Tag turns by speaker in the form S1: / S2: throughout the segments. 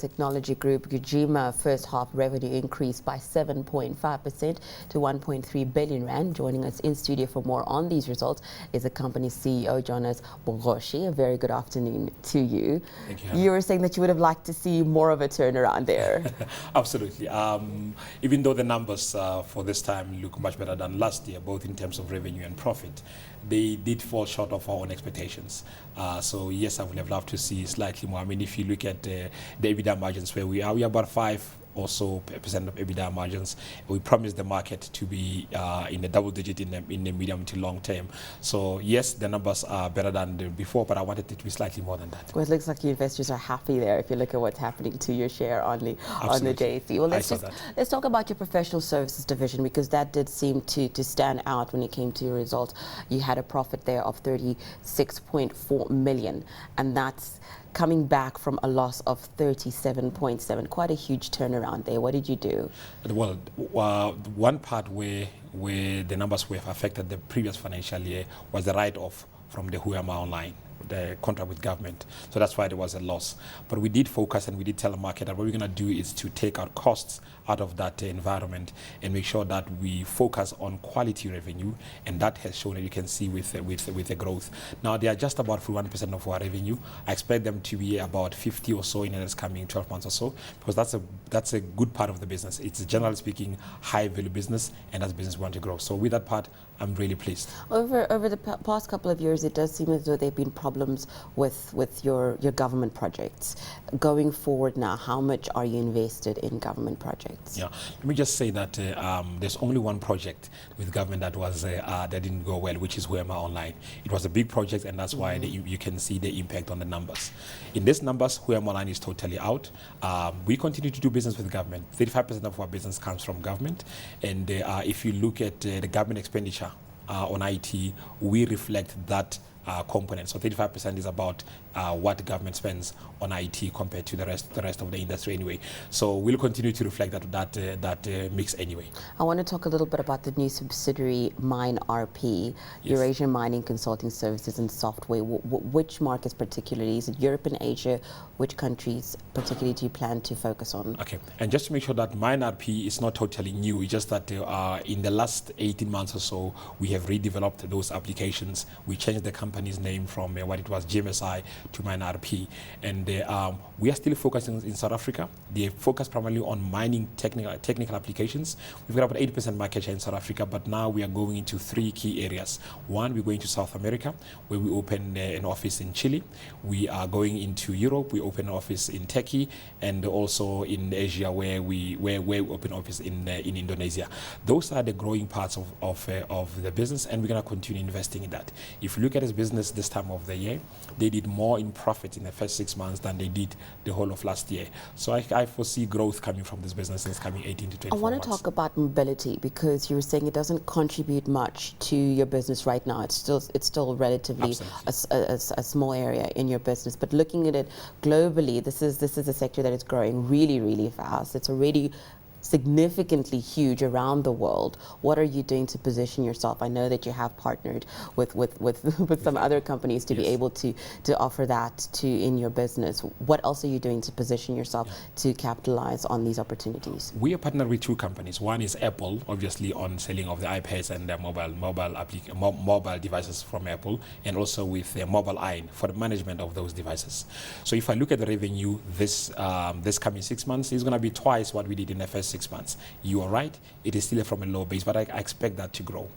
S1: technology group Gijima first half revenue increased by 7.5% to 1.3 billion rand. Joining us in studio for more on these results is the company's CEO, Jonas Bogoshi. A very good afternoon to you.
S2: Thank you, Hannah.
S1: You were saying that you would have liked to see more of a turnaround there.
S2: Absolutely. Even though the numbers for this time look much better than last year, both in terms of revenue and profit, they did fall short of our own expectations. So yes, I would have loved to see slightly more. I mean, if you look at the EBITDA margins where we are about 5 or so percent of EBITDA margins. We promised the market to be in the double digit in the medium to long term. So yes, the numbers are better than before, but I wanted it to be slightly more than that.
S1: Well, it looks like your investors are happy there if you look at what's happening to your share on the JSE. Well, let's talk about your professional services division, because that did seem to stand out when it came to your results. You had a profit there of 36.4 million, and that's coming back from a loss of 37.7. Quite a huge turnaround there. What did you do?
S2: Well, one part where the numbers were affected the previous financial year was the write-off from the Huyama Online, the contract with government. So that's why there was a loss. But we did focus and we did tell the market that what we're going to do is to take our costs out of that environment and make sure that we focus on quality revenue, and that has shown, that you can see with the growth. Now they are just about 41% of our revenue. I expect them to be about 50 or so in the next coming 12 months or so, because that's a good part of the business. It's generally speaking high value business, and that's business we want to grow. So with that part, I'm really pleased.
S1: Over the past couple of years, it does seem as though there have been problems with your government projects. Going forward now, how much are you invested in government projects?
S2: Yeah, let me just say that there's only one project with government that was that didn't go well, which is Huyama Online. It was a big project, and that's why you can see the impact on the numbers. In these numbers, Huyama Online is totally out. We continue to do business with government. 35% of our business comes from government, and if you look at the government expenditure on IT, we reflect that component. So 35% is about what the government spends on IT compared to the rest of the industry anyway. So we'll continue to reflect that mix anyway.
S1: I want to talk a little bit about the new subsidiary Mine RP,
S2: Yes.
S1: Eurasian Mining Consulting Services and Software. Which markets particularly? Is it Europe and Asia? Which countries particularly do you plan to focus on?
S2: Okay, and just to make sure that Mine RP is not totally new, it's just that in the last 18 months or so, we have redeveloped those applications. We changed the company's name from what it was GMSI to Mine RP, and we are still focusing in South Africa. They focus primarily on mining technical applications. We've got about 80% market share in South Africa, but now we are going into 3 key areas. One, we're going to South America, where we open an office in Chile. We are going into Europe. We open an office in Turkey, and also in Asia, where we open office in Indonesia. Those are the growing parts of the business, and we're going to continue investing in that. If you look at this business this time of the year, they did more in profit in the first 6 months than they did the whole of last year. So I foresee growth coming from this business in the coming 18 to 24 months.
S1: I want to talk about mobility, because you were saying it doesn't contribute much to your business right now. It's still relatively a small area in your business. But looking at it globally, this is a sector that is growing really, really fast. It's already significantly huge around the world. What are you doing to position yourself? I know that you have partnered with some other companies to be able to offer that in your business. What else are you doing to position yourself to capitalize on these opportunities?
S2: We are partnered with 2 companies. One is Apple, obviously on selling of the iPads and the mobile devices from Apple, and also with Mobile Iron for the management of those devices. So if I look at the revenue this coming 6 months, it's going to be twice what we did in the first 6 months. You are right, it is still from a low base, but I expect that to grow.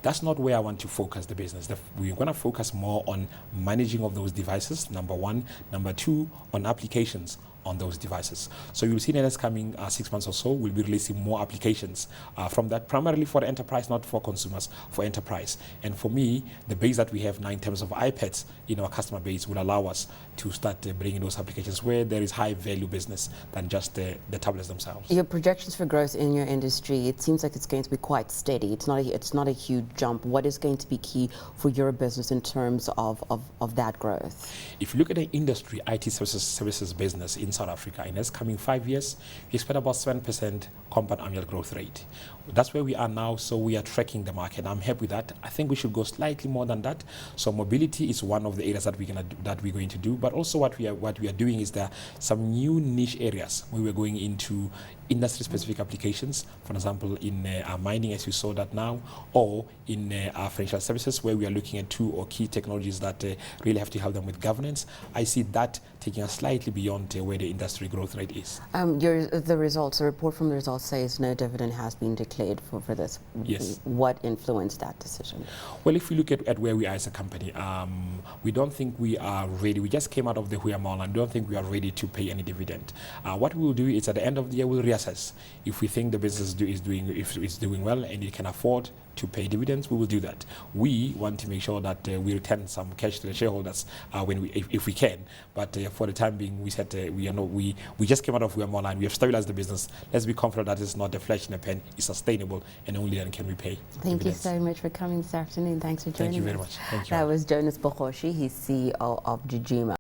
S2: That's not where I want to focus the business. We're going to focus more on managing of those devices, number 1. Number 2, on applications on those devices. So you'll see in the next coming 6 months or so, we'll be releasing more applications from that, primarily for the enterprise, not for consumers, for enterprise. And for me, the base that we have now in terms of iPads in our customer base will allow us to start bringing those applications where there is high value business than just the tablets themselves.
S1: Your projections for growth in your industry, it seems like it's going to be quite steady. It's not a huge jump. What is going to be key for your business in terms of that growth?
S2: If you look at the industry IT services business in South Africa. In this coming 5 years, we expect about 7% compound annual growth rate. That's where we are now, so we are tracking the market. I'm happy with that. I think we should go slightly more than that. So mobility is one of the areas that we're going to do. But also what we are doing is there are some new niche areas where we're going into industry-specific applications. For example, in mining, as you saw that now, or in our financial services, where we are looking at 2 or key technologies that really have to help them with governance. I see that taking us slightly beyond where the industry growth rate is.
S1: The report from the results says no dividend has been declared for this.
S2: Yes.
S1: What influenced that decision?
S2: Well, if we look at where we are as a company, we don't think we are ready. We just came out of the Huya Mall and don't think we are ready to pay any dividend. What we will do is at the end of the year, we'll reassess. If we think the business is doing well and it can afford to pay dividends, we will do that. We want to make sure that we return some cash to the shareholders if we can. But for the time being, we said we just came out of Huya Mall and we have stabilized the business. Let's be confident that it's not a flash in a pan, it's sustainable, and only then can we pay
S1: Thank
S2: dividends.
S1: you so much for coming this afternoon. Thanks for joining us.
S2: Thank you very much. Thank you.
S1: That was Jonas Bogoshi. He's CEO of Gijima.